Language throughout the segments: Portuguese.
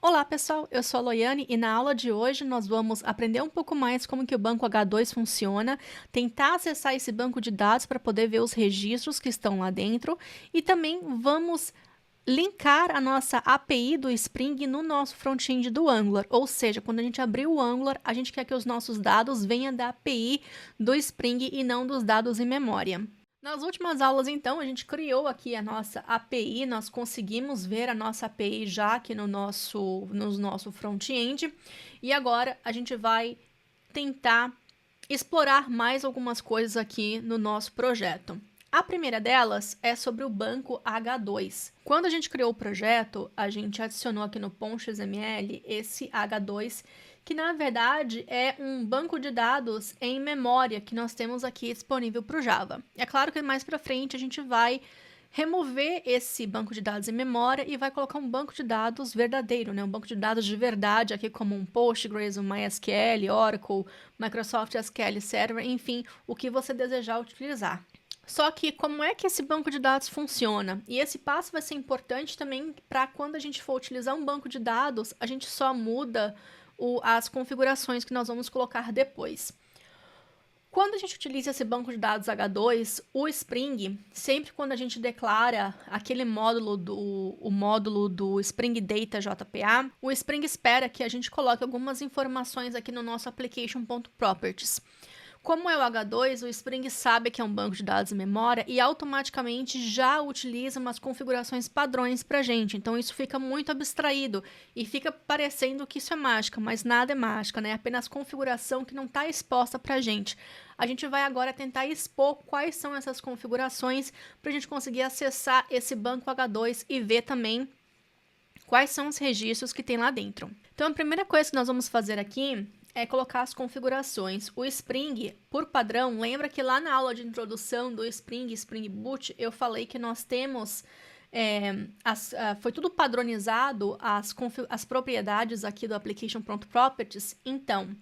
Olá pessoal, eu sou a Loiane e na aula de hoje nós vamos aprender um pouco mais como que o banco H2 funciona, tentar acessar esse banco de dados para poder ver os registros que estão lá dentro e também vamos linkar a nossa API do Spring no nosso front-end do Angular, ou seja, quando a gente abrir o Angular, a gente quer que os nossos dados venham da API do Spring e não dos dados em memória. Nas últimas aulas, então, a gente criou aqui a nossa API, nós conseguimos ver a nossa API já aqui no nosso front-end, e agora a gente vai tentar explorar mais algumas coisas aqui no nosso projeto. A primeira delas é sobre o banco H2. Quando a gente criou o projeto, a gente adicionou aqui no ponto.xml esse H2, que na verdade é um banco de dados em memória que nós temos aqui disponível para o Java. É claro que mais para frente a gente vai remover esse banco de dados em memória e vai colocar um banco de dados verdadeiro, né? Um banco de dados de verdade, aqui como um Postgres, um MySQL, Oracle, Microsoft SQL Server, enfim, o que você desejar utilizar. Só que como é que esse banco de dados funciona? E esse passo vai ser importante também para quando a gente for utilizar um banco de dados, a gente só muda as configurações que nós vamos colocar depois. Quando a gente utiliza esse banco de dados H2, o Spring, sempre quando a gente declara aquele módulo do Spring Data JPA, o Spring espera que a gente coloque algumas informações aqui no nosso application.properties. Como é o H2, o Spring sabe que é um banco de dados em memória e automaticamente já utiliza umas configurações padrões para a gente. Então, isso fica muito abstraído e fica parecendo que isso é mágica, mas nada é mágica, né? É apenas configuração que não está exposta para a gente. A gente vai agora tentar expor quais são essas configurações para a gente conseguir acessar esse banco H2 e ver também quais são os registros que tem lá dentro. Então, a primeira coisa que nós vamos fazer aqui é colocar as configurações. O Spring, por padrão, lembra que lá na aula de introdução do Spring Boot, eu falei que nós temos, foi tudo padronizado, as propriedades aqui do Application.properties. Então,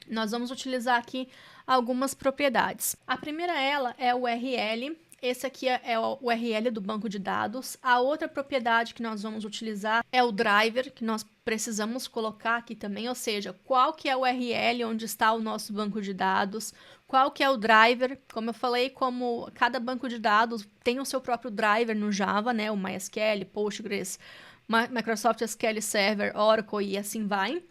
nós vamos utilizar aqui algumas propriedades. A primeira é o URL. Esse aqui é o URL do banco de dados. A outra propriedade que nós vamos utilizar é o driver, que nós precisamos colocar aqui também, ou seja, qual que é o URL onde está o nosso banco de dados, qual que é o driver. Como eu falei, como cada banco de dados tem o seu próprio driver no Java, né? O MySQL, Postgres, Microsoft SQL Server, Oracle e assim vai.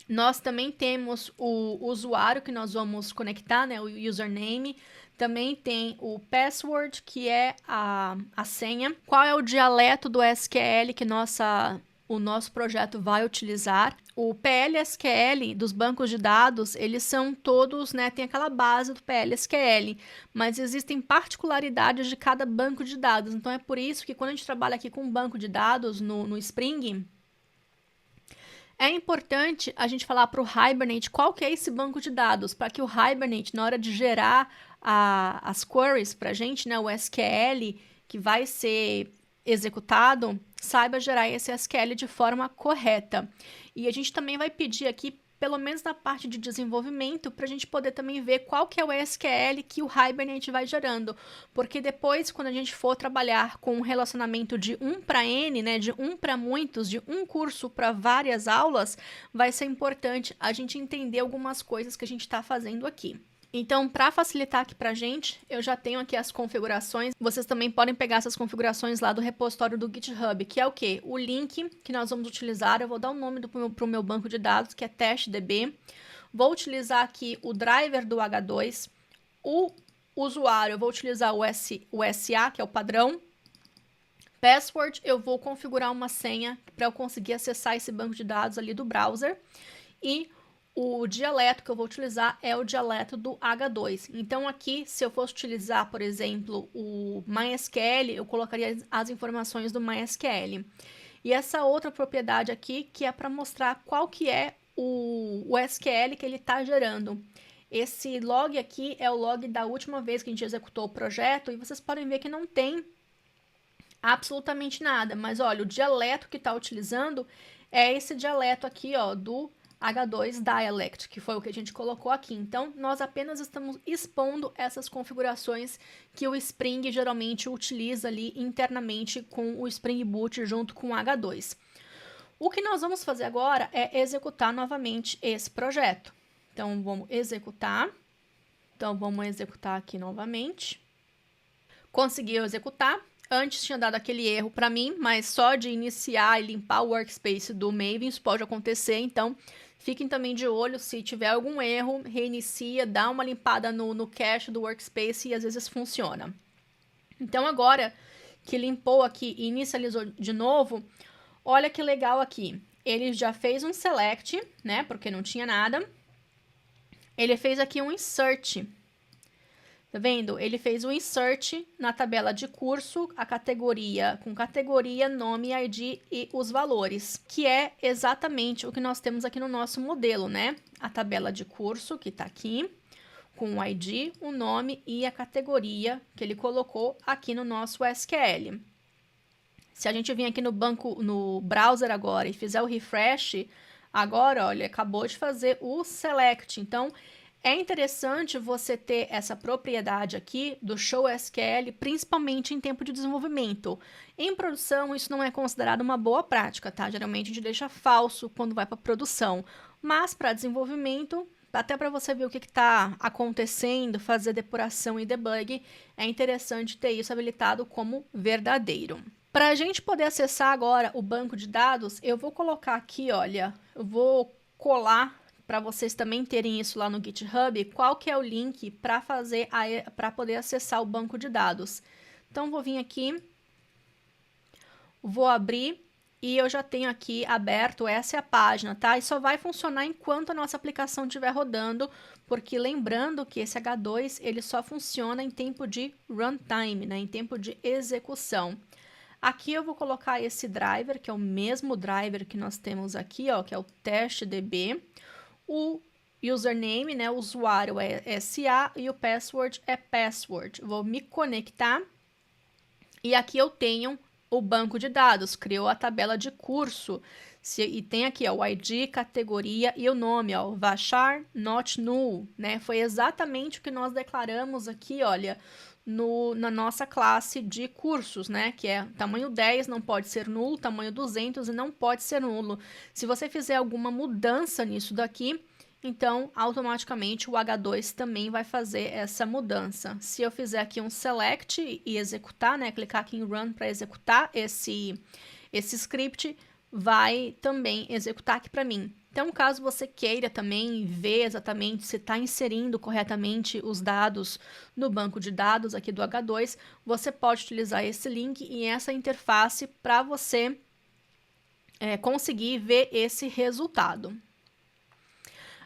Nós também temos o usuário que nós vamos conectar, né, o username. Também tem o password, que é a senha. Qual é o dialeto do SQL que o nosso projeto vai utilizar. O PLSQL dos bancos de dados, eles são todos, né, tem aquela base do PLSQL, mas existem particularidades de cada banco de dados. Então, é por isso que quando a gente trabalha aqui com um banco de dados no Spring, é importante a gente falar para o Hibernate qual que é esse banco de dados, para que o Hibernate, na hora de gerar as queries para a gente, né, o SQL que vai ser executado, saiba gerar esse SQL de forma correta. E a gente também vai pedir aqui, pelo menos na parte de desenvolvimento, para a gente poder também ver qual que é o SQL que o Hibernate vai gerando. Porque depois, quando a gente for trabalhar com um relacionamento de 1 para N, né, de 1 para muitos, de um curso para várias aulas, vai ser importante a gente entender algumas coisas que a gente está fazendo aqui. Então, para facilitar aqui para a gente, eu já tenho aqui as configurações. Vocês também podem pegar essas configurações lá do repositório do GitHub, que é o quê? O link que nós vamos utilizar. Eu vou dar o nome para o meu banco de dados, que é testdb. Vou utilizar aqui o driver do H2. O usuário, eu vou utilizar o SA, que é o padrão. Password, eu vou configurar uma senha para eu conseguir acessar esse banco de dados ali do browser. E o dialeto que eu vou utilizar é o dialeto do H2. Então, aqui, se eu fosse utilizar, por exemplo, o MySQL, eu colocaria as informações do MySQL. E essa outra propriedade aqui, que é para mostrar qual que é o SQL que ele está gerando. Esse log aqui é o log da última vez que a gente executou o projeto, e vocês podem ver que não tem absolutamente nada. Mas, olha, o dialeto que está utilizando é esse dialeto aqui, ó, do H2 Dialect, que foi o que a gente colocou aqui. Então, nós apenas estamos expondo essas configurações que o Spring geralmente utiliza ali internamente com o Spring Boot junto com o H2. O que nós vamos fazer agora é executar novamente esse projeto. Então, vamos executar. Então, vamos executar aqui novamente. Conseguiu executar. Antes tinha dado aquele erro para mim, mas só de iniciar e limpar o workspace do Maven isso pode acontecer. Então, fiquem também de olho. Se tiver algum erro, reinicia, dá uma limpada no cache do workspace e às vezes funciona. Então, agora que limpou aqui e inicializou de novo, olha que legal aqui. Ele já fez um select, né? Porque não tinha nada. Ele fez aqui um insert. Tá vendo? Ele fez um insert na tabela de curso, a categoria, com categoria, nome, ID e os valores, que é exatamente o que nós temos aqui no nosso modelo, né? A tabela de curso, que tá aqui, com o ID, o nome e a categoria que ele colocou aqui no nosso SQL. Se a gente vir aqui no banco, no browser agora e fizer o refresh, agora, olha, acabou de fazer o select. Então, é interessante você ter essa propriedade aqui do show SQL, principalmente em tempo de desenvolvimento. Em produção, isso não é considerado uma boa prática, tá? Geralmente a gente deixa falso quando vai para produção. Mas para desenvolvimento, até para você ver o que está acontecendo, fazer depuração e debug, é interessante ter isso habilitado como verdadeiro. Para a gente poder acessar agora o banco de dados, eu vou colocar aqui, olha, eu vou colar para vocês também terem isso lá no GitHub, qual que é o link para poder acessar o banco de dados. Então, vou vir aqui, vou abrir e eu já tenho aqui aberto, essa é a página, tá? E só vai funcionar enquanto a nossa aplicação estiver rodando, porque lembrando que esse H2, ele só funciona em tempo de runtime, né? Em tempo de execução. Aqui eu vou colocar esse driver, que é o mesmo driver que nós temos aqui, ó, que é o testDB. O username, né, o usuário é SA e o password é password. Vou me conectar e aqui eu tenho o banco de dados, criou a tabela de curso e tem aqui ó, o ID, categoria e o nome, ó, Varchar not null, né? Foi exatamente o que nós declaramos aqui, olha, na nossa classe de cursos, né? Que é tamanho 10 não pode ser nulo, tamanho 200 e não pode ser nulo. Se você fizer alguma mudança nisso daqui, então automaticamente o H2 também vai fazer essa mudança. Se eu fizer aqui um select e executar, né? Clicar aqui em run para executar esse script, vai também executar aqui para mim. Então, caso você queira também ver exatamente se está inserindo corretamente os dados no banco de dados aqui do H2, você pode utilizar esse link e essa interface para você conseguir ver esse resultado.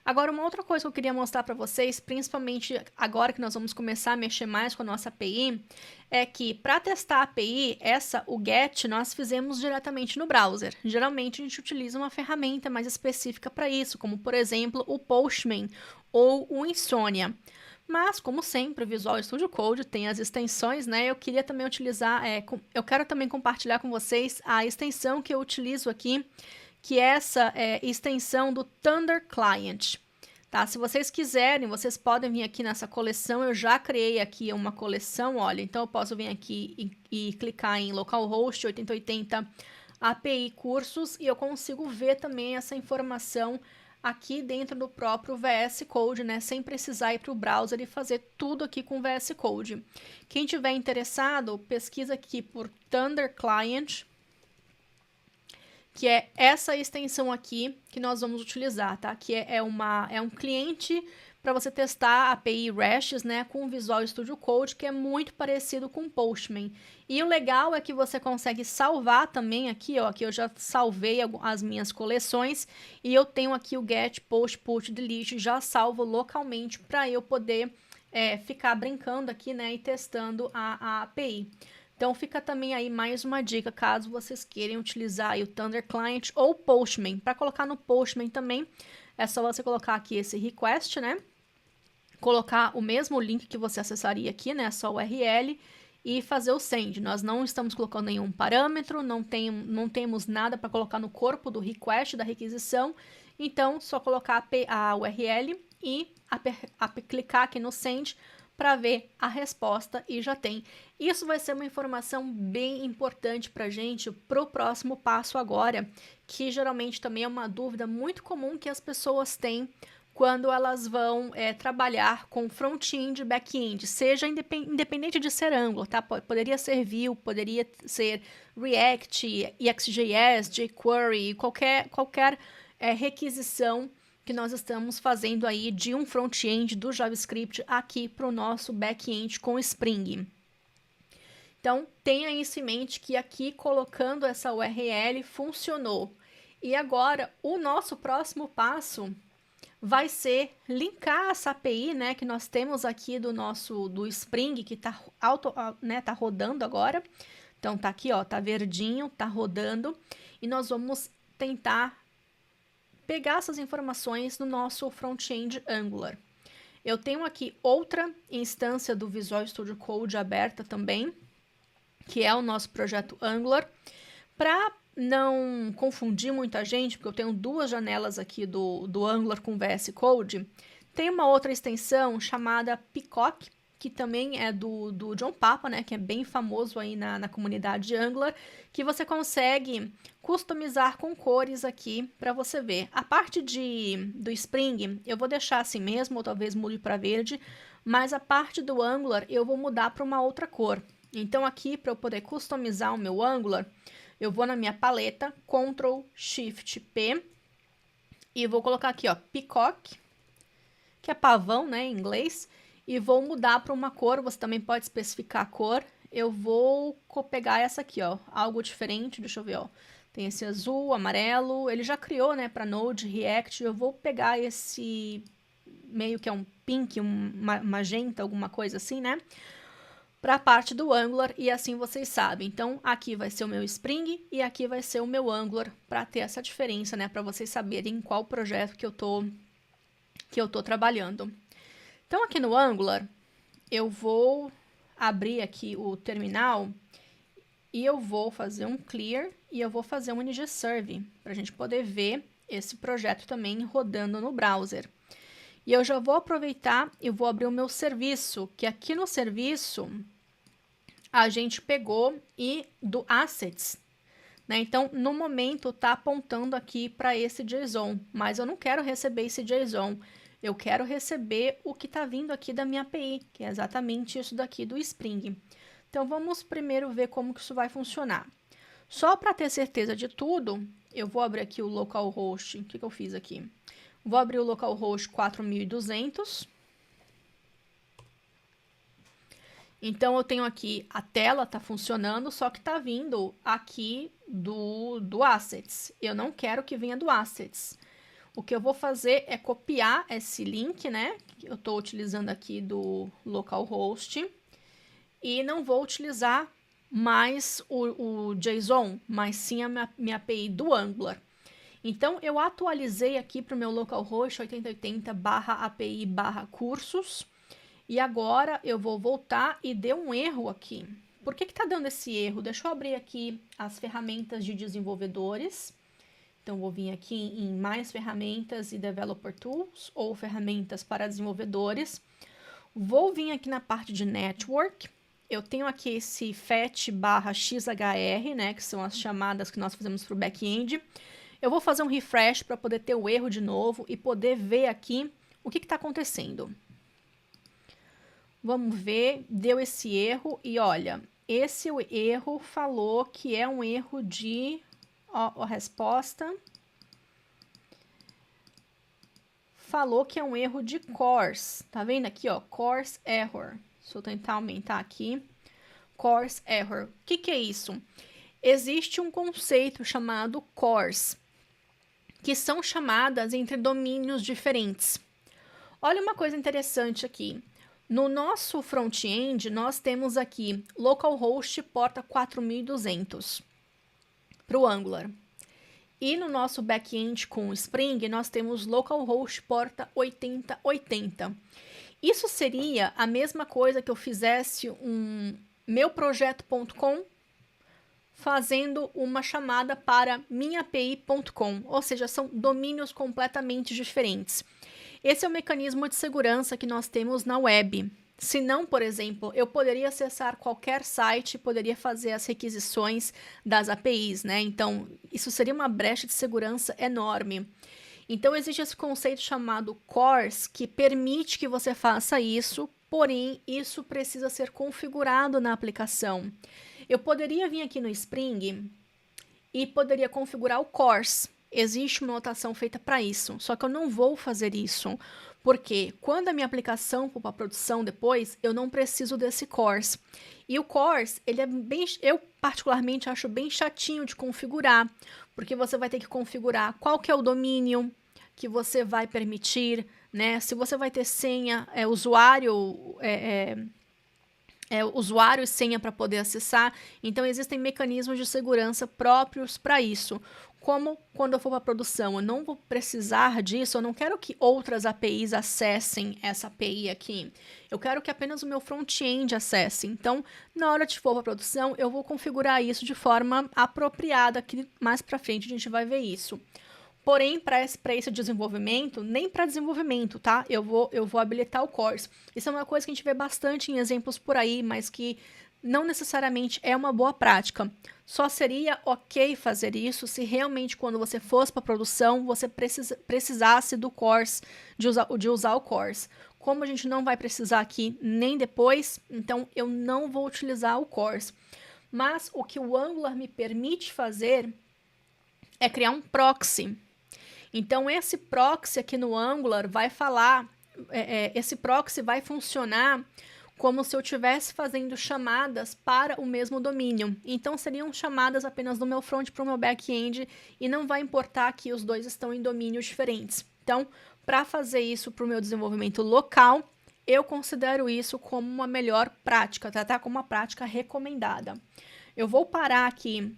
Agora, uma outra coisa que eu queria mostrar para vocês, principalmente agora que nós vamos começar a mexer mais com a nossa API, é que para testar a API, o GET, nós fizemos diretamente no browser. Geralmente, a gente utiliza uma ferramenta mais específica para isso, como, por exemplo, o Postman ou o Insomnia. Mas, como sempre, o Visual Studio Code tem as extensões, né? Eu queria também utilizar, eu quero também compartilhar com vocês a extensão que eu utilizo aqui, que é essa extensão do Thunder Client. Tá? Se vocês quiserem, vocês podem vir aqui nessa coleção, eu já criei aqui uma coleção, olha, então eu posso vir aqui e clicar em localhost 8080 API cursos e eu consigo ver também essa informação aqui dentro do próprio VS Code, né, sem precisar ir para o browser e fazer tudo aqui com VS Code. Quem tiver interessado, pesquisa aqui por Thunder Client, que é essa extensão aqui que nós vamos utilizar, tá? Que é um cliente para você testar a API RESTs, né, com o Visual Studio Code, que é muito parecido com o Postman. E o legal é que você consegue salvar também aqui, ó, que eu já salvei as minhas coleções, e eu tenho aqui o get, post, put, delete, já salvo localmente para eu poder ficar brincando aqui, né, e testando a API. Então, fica também aí mais uma dica, caso vocês queiram utilizar aí o Thunder Client ou o Postman. Para colocar no Postman também, é só você colocar aqui esse request, né? Colocar o mesmo link que você acessaria aqui, né? Só o URL e fazer o send. Nós não estamos colocando nenhum parâmetro, não temos nada para colocar no corpo do request, da requisição. Então, só colocar a URL e clicar aqui no send para ver a resposta e já tem. Isso vai ser uma informação bem importante para a gente para o próximo passo agora, que geralmente também é uma dúvida muito comum que as pessoas têm quando elas vão trabalhar com front-end e back-end, seja independente de ser Angular, tá? Poderia ser Vue, poderia ser React, EXJS, jQuery, qualquer requisição que nós estamos fazendo aí de um front-end do JavaScript aqui para o nosso back-end com Spring. Então, tenha isso em mente que aqui colocando essa URL funcionou. E agora, o nosso próximo passo vai ser linkar essa API, né, que nós temos aqui do Spring, que está tá rodando agora. Então, tá aqui, ó, tá verdinho, tá rodando. E nós vamos tentar pegar essas informações no nosso front-end Angular. Eu tenho aqui outra instância do Visual Studio Code aberta também, que é o nosso projeto Angular. Para não confundir muita gente, porque eu tenho duas janelas aqui do Angular com VS Code, tem uma outra extensão chamada Peacock, que também é do John Papa, né, que é bem famoso aí na comunidade de Angular, que você consegue customizar com cores aqui para você ver. A parte do Spring eu vou deixar assim mesmo, ou talvez mude para verde, mas a parte do Angular eu vou mudar para uma outra cor. Então aqui, para eu poder customizar o meu Angular, eu vou na minha paleta, Ctrl Shift P, e vou colocar aqui, ó, Peacock, que é pavão, né, em inglês, e vou mudar para uma cor. Você também pode especificar a cor. Eu vou pegar essa aqui, ó, algo diferente, deixa eu ver, ó. Tem esse azul, amarelo, ele já criou, né, para Node, React. Eu vou pegar esse meio que é um pink, um magenta, alguma coisa assim, né, para a parte do Angular, e assim vocês sabem. Então, aqui vai ser o meu Spring e aqui vai ser o meu Angular, para ter essa diferença, né, para vocês saberem qual projeto que eu tô trabalhando. Então, aqui no Angular, eu vou abrir aqui o terminal e eu vou fazer um clear e eu vou fazer um ng-serve para a gente poder ver esse projeto também rodando no browser. E eu já vou aproveitar e vou abrir o meu serviço, que aqui no serviço a gente pegou e do assets, né? Então, no momento, está apontando aqui para esse JSON, mas eu não quero receber esse JSON. Eu quero receber o que está vindo aqui da minha API, que é exatamente isso daqui do Spring. Então, vamos primeiro ver como que isso vai funcionar. Só para ter certeza de tudo, eu vou abrir aqui o localhost. O que eu fiz aqui? Vou abrir o localhost 4200. Então, eu tenho aqui a tela, está funcionando, só que está vindo aqui do Assets. Eu não quero que venha do Assets. O que eu vou fazer é copiar esse link, né, que eu estou utilizando aqui do localhost, e não vou utilizar mais o JSON, mas sim a minha API do Angular. Então, eu atualizei aqui para o meu localhost 8080/API/cursos, e agora eu vou voltar e deu um erro aqui. Por que está dando esse erro? Deixa eu abrir aqui as ferramentas de desenvolvedores. Então, vou vir aqui em mais ferramentas e Developer Tools, ou ferramentas para desenvolvedores. Vou vir aqui na parte de Network. Eu tenho aqui esse fetch/xhr, né, que são as chamadas que nós fazemos para o back-end. Eu vou fazer um refresh para poder ter o erro de novo e poder ver aqui o que está acontecendo. Vamos ver, deu esse erro e olha, esse erro falou que é um erro de... Ó, a resposta falou que é um erro de course. Tá vendo aqui, ó? Course error. Se eu tentar aumentar aqui. Course error. O que é isso? Existe um conceito chamado course, que são chamadas entre domínios diferentes. Olha uma coisa interessante aqui. No nosso front-end, nós temos aqui localhost porta 4200. Para o Angular. E no nosso back-end com o Spring, nós temos localhost porta 8080. Isso seria a mesma coisa que eu fizesse um meuprojeto.com fazendo uma chamada para minhaapi.com, ou seja, são domínios completamente diferentes. Esse é o mecanismo de segurança que nós temos na web. Se não, por exemplo, eu poderia acessar qualquer site, poderia fazer as requisições das APIs, né? Então, isso seria uma brecha de segurança enorme. Então, existe esse conceito chamado CORS, que permite que você faça isso, porém, isso precisa ser configurado na aplicação. Eu poderia vir aqui no Spring e poderia configurar o CORS. Existe uma notação feita para isso, só que eu não vou fazer isso, porque quando a minha aplicação for para produção depois, eu não preciso desse CORS. E o CORS, ele é bem, eu particularmente acho bem chatinho de configurar, porque você vai ter que configurar qual que é o domínio que você vai permitir, né? Se você vai ter senha, usuário e senha para poder acessar. Então, existem mecanismos de segurança próprios para isso. Como quando eu for para a produção, eu não vou precisar disso, eu não quero que outras APIs acessem essa API aqui. Eu quero que apenas o meu front-end acesse. Então, na hora de for para a produção, eu vou configurar isso de forma apropriada, que mais para frente a gente vai ver isso. Porém, para esse desenvolvimento, nem para desenvolvimento, tá? Eu vou habilitar o CORS. Isso é uma coisa que a gente vê bastante em exemplos por aí, mas que não necessariamente é uma boa prática. Só seria ok fazer isso se realmente, quando você fosse para a produção, você precisasse do CORS, de usar o CORS. Como a gente não vai precisar aqui nem depois, então eu não vou utilizar o CORS. Mas o que o Angular me permite fazer é criar um proxy. Então, esse proxy aqui no Angular vai falar, esse proxy vai funcionar como se eu estivesse fazendo chamadas para o mesmo domínio. Então, seriam chamadas apenas do meu front para o meu back-end e não vai importar que os dois estão em domínios diferentes. Então, para fazer isso para o meu desenvolvimento local, eu considero isso como uma melhor prática, tá? Como uma prática recomendada. Eu vou parar aqui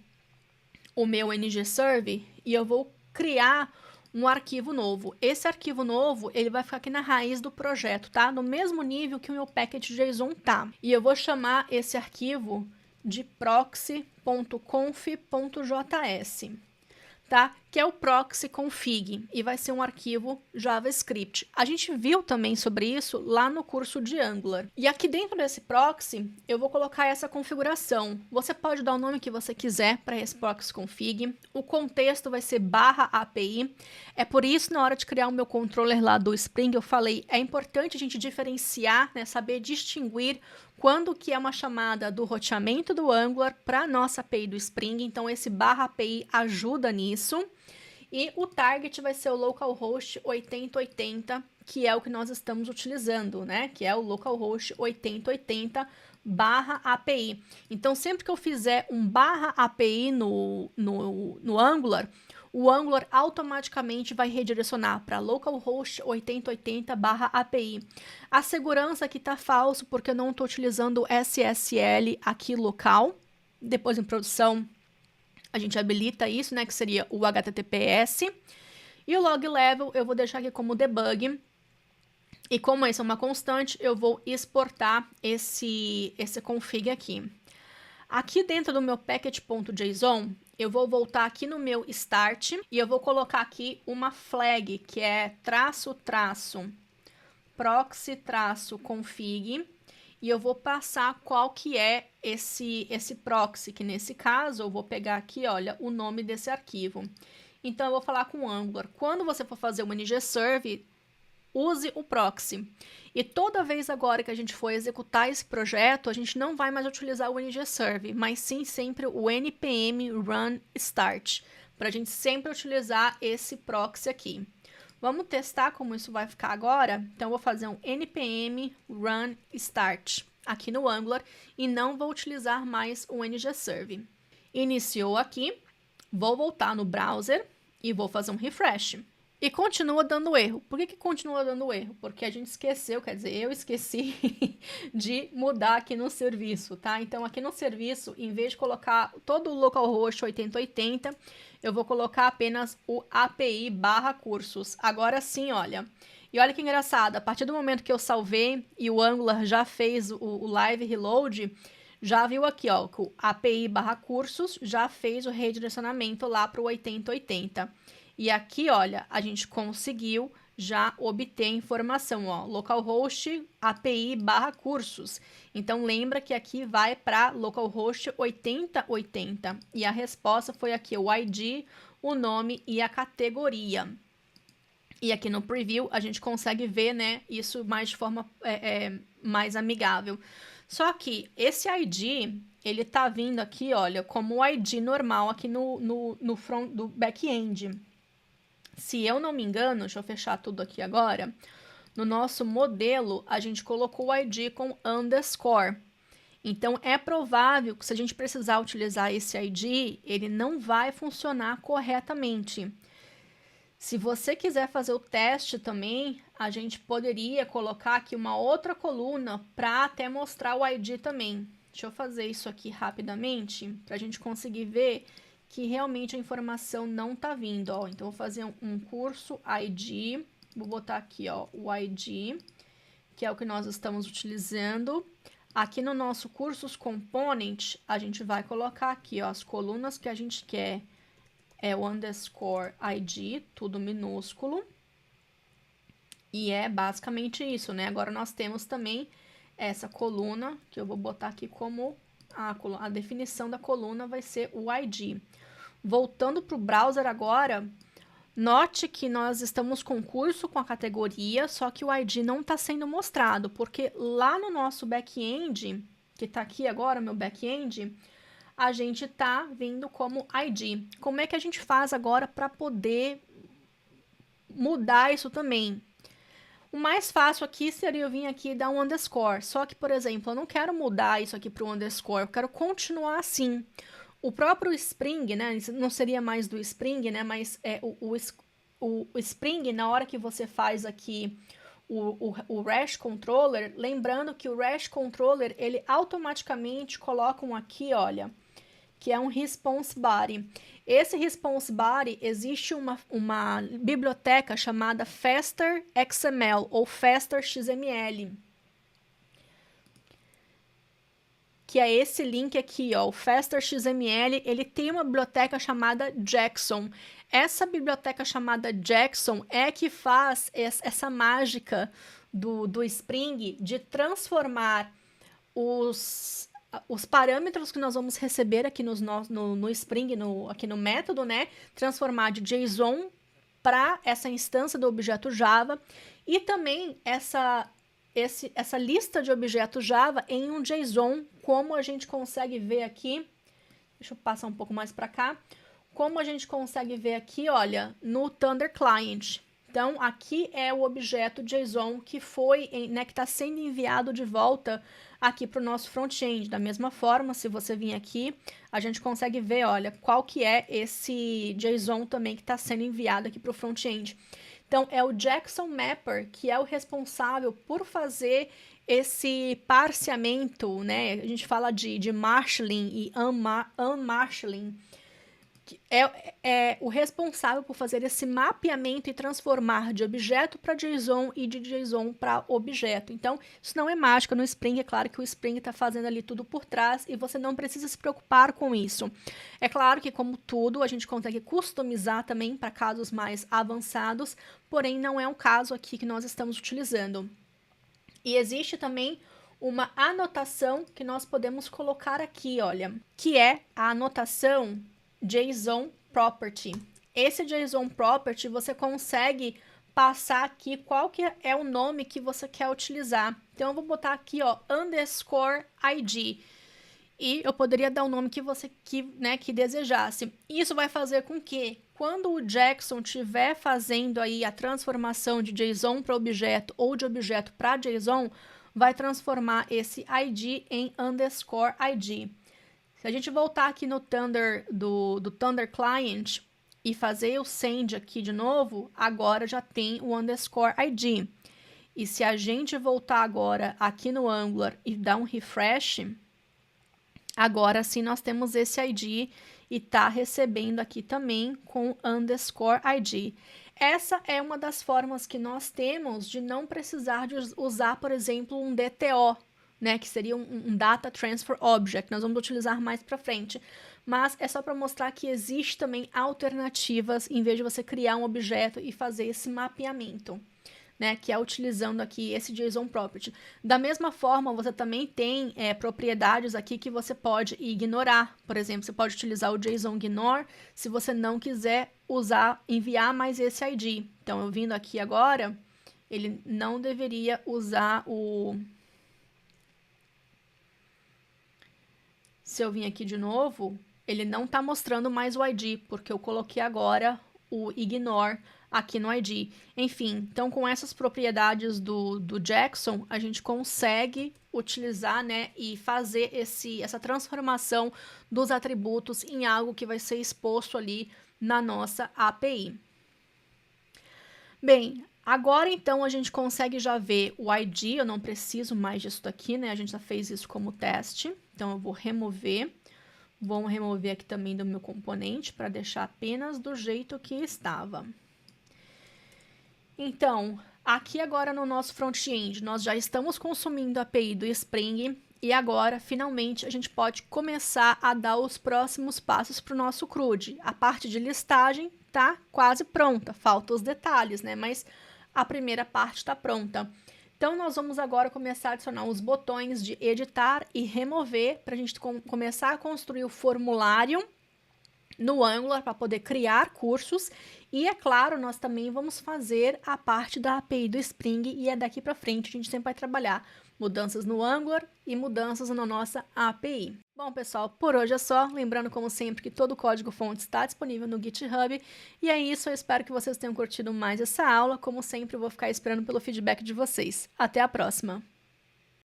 o meu ngserve e eu vou criar um arquivo novo. Esse arquivo novo, ele vai ficar aqui na raiz do projeto, tá? No mesmo nível que o meu package.json tá. E eu vou chamar esse arquivo de proxy.conf.js, tá? Que é o proxy config e vai ser um arquivo JavaScript. A gente viu também sobre isso lá no curso de Angular. E aqui dentro desse proxy, eu vou colocar essa configuração. Você pode dar o nome que você quiser para esse proxy config. O contexto vai ser /API. É por isso, na hora de criar o meu controller lá do Spring, eu falei, é importante a gente diferenciar, né, saber distinguir quando que é uma chamada do roteamento do Angular para a nossa API do Spring. Então, esse /API ajuda nisso. E o target vai ser o localhost 8080, que é o que nós estamos utilizando, né? Que é o localhost 8080/API. Então, sempre que eu fizer um /API no Angular, o Angular automaticamente vai redirecionar para localhost 8080/API. A segurança aqui está falso, porque eu não estou utilizando o SSL aqui local. Depois, em produção, a gente habilita isso, né, que seria o HTTPS. E o log level eu vou deixar aqui como debug. E como esse é uma constante, eu vou exportar esse config aqui. Aqui dentro do meu package.json, eu vou voltar aqui no meu start e eu vou colocar aqui uma flag, que é --proxy-config. E eu vou passar qual que é esse proxy, que nesse caso eu vou pegar aqui, olha, o nome desse arquivo. Então, eu vou falar com o Angular. Quando você for fazer o ngserve, use o proxy. E toda vez agora que a gente for executar esse projeto, a gente não vai mais utilizar o ngserve, mas sim sempre o npm run start, para a gente sempre utilizar esse proxy aqui. Vamos testar como isso vai ficar agora? Então, eu vou fazer um npm run start aqui no Angular e não vou utilizar mais o ngserve. Iniciou aqui, vou voltar no browser e vou fazer um refresh. E continua dando erro. Por que continua dando erro? Porque a gente esqueceu, quer dizer, eu esqueci de mudar aqui no serviço, tá? Então, aqui no serviço, em vez de colocar todo o localhost 8080, eu vou colocar apenas o API/cursos. Agora sim, olha. E olha que engraçado, a partir do momento que eu salvei e o Angular já fez o live reload, já viu aqui, ó, que o API/cursos já fez o redirecionamento lá para o 8080. E aqui, olha, a gente conseguiu já obter informação, ó, localhost API/cursos. Então, lembra que aqui vai para localhost 8080. E a resposta foi aqui o ID, o nome e a categoria. E aqui no preview a gente consegue ver, né, isso mais de forma mais amigável. Só que esse ID, ele tá vindo aqui, olha, como o ID normal aqui no front do back-end. Se eu não me engano, deixa eu fechar tudo aqui agora, no nosso modelo, a gente colocou o ID com underscore. Então, é provável que se a gente precisar utilizar esse ID, ele não vai funcionar corretamente. Se você quiser fazer o teste também, a gente poderia colocar aqui uma outra coluna para até mostrar o ID também. Deixa eu fazer isso aqui rapidamente, para a gente conseguir ver que realmente a informação não está vindo, ó. Então, vou fazer um curso ID, vou botar aqui, ó, o ID, que é o que nós estamos utilizando. Aqui no nosso cursos component, a gente vai colocar aqui, ó, as colunas que a gente quer, é o underscore ID, tudo minúsculo. E é basicamente isso, né? Agora, nós temos também essa coluna, que eu vou botar aqui como a definição da coluna vai ser o ID. Voltando para o browser agora, note que nós estamos com curso com a categoria, só que o ID não está sendo mostrado, porque lá no nosso back-end, que está aqui agora, meu back-end, a gente está vindo como ID. Como é que a gente faz agora para poder mudar isso também? O mais fácil aqui seria eu vir aqui e dar um underscore, só que, por exemplo, eu não quero mudar isso aqui para o underscore, eu quero continuar assim. O próprio Spring, né, não seria mais do Spring, né, mas o Spring, na hora que você faz aqui o REST Controller, lembrando que o REST Controller, ele automaticamente coloca aqui, olha, que é um Response Body. Esse Response Body, existe uma biblioteca chamada Faster XML ou Faster XML, que é esse link aqui, ó, o Faster XML, ele tem uma biblioteca chamada Jackson. Essa biblioteca chamada Jackson é que faz essa mágica do Spring de transformar os parâmetros que nós vamos receber aqui no Spring, aqui no método, né? Transformar de JSON para essa instância do objeto Java e também essa lista de objetos Java em um JSON, como a gente consegue ver aqui. Deixa eu passar um pouco mais para cá. Como a gente consegue ver aqui, olha, no Thunder Client. Então, aqui é o objeto JSON que foi, né, que está sendo enviado de volta aqui para o nosso front-end. Da mesma forma, se você vir aqui, a gente consegue ver, olha, qual que é esse JSON também que está sendo enviado aqui para o front-end. Então, é o Jackson Mapper que é o responsável por fazer esse parseamento, né? A gente fala de marshalling e unmarshalling. É o responsável por fazer esse mapeamento e transformar de objeto para JSON e de JSON para objeto. Então, isso não é mágica no Spring, é claro que o Spring está fazendo ali tudo por trás e você não precisa se preocupar com isso. É claro que, como tudo, a gente consegue customizar também para casos mais avançados, porém não é um caso aqui que nós estamos utilizando. E existe também uma anotação que nós podemos colocar aqui, olha, que é a anotação JSON Property. Esse JSON Property você consegue passar aqui qual que é o nome que você quer utilizar. Então, eu vou botar aqui, ó, underscore ID. E eu poderia dar o nome que você que desejasse. Isso vai fazer com que, quando o Jackson estiver fazendo aí a transformação de JSON para objeto ou de objeto para JSON, vai transformar esse ID em underscore ID. Se a gente voltar aqui no Thunder, do Thunder Client e fazer o send aqui de novo, agora já tem o underscore ID. E se a gente voltar agora aqui no Angular e dar um refresh, agora sim nós temos esse ID e está recebendo aqui também com underscore ID. Essa é uma das formas que nós temos de não precisar de usar, por exemplo, um DTO, né, que seria um Data Transfer Object, nós vamos utilizar mais para frente. mas é só para mostrar que existe também alternativas em vez de você criar um objeto e fazer esse mapeamento, né, que é utilizando aqui esse JSON Property. Da mesma forma, você também tem propriedades aqui que você pode ignorar. Por exemplo, você pode utilizar o JSON Ignore se você não quiser enviar mais esse ID. Então, eu vindo aqui agora, ele não deveria usar o... Se eu vim aqui de novo, ele não está mostrando mais o ID, porque eu coloquei agora o ignore aqui no ID. Enfim, então com essas propriedades do Jackson, a gente consegue utilizar, né, e fazer essa transformação dos atributos em algo que vai ser exposto ali na nossa API. Bem, agora então a gente consegue já ver o ID, eu não preciso mais disso daqui, né, a gente já fez isso como teste, então eu vou remover. Vou remover aqui também do meu componente para deixar apenas do jeito que estava. Então, aqui agora no nosso front-end, nós já estamos consumindo a API do Spring e agora, finalmente, a gente pode começar a dar os próximos passos para o nosso CRUD. A parte de listagem está quase pronta, faltam os detalhes, né? Mas a primeira parte está pronta. Então, nós vamos agora começar a adicionar os botões de editar e remover para a gente começar a construir o formulário no Angular para poder criar cursos. E, é claro, nós também vamos fazer a parte da API do Spring e é daqui para frente a gente sempre vai trabalhar mudanças no Angular e mudanças na nossa API. Bom, pessoal, por hoje é só. Lembrando, como sempre, que todo o código-fonte está disponível no GitHub. E é isso, eu espero que vocês tenham curtido mais essa aula. Como sempre, eu vou ficar esperando pelo feedback de vocês. Até a próxima!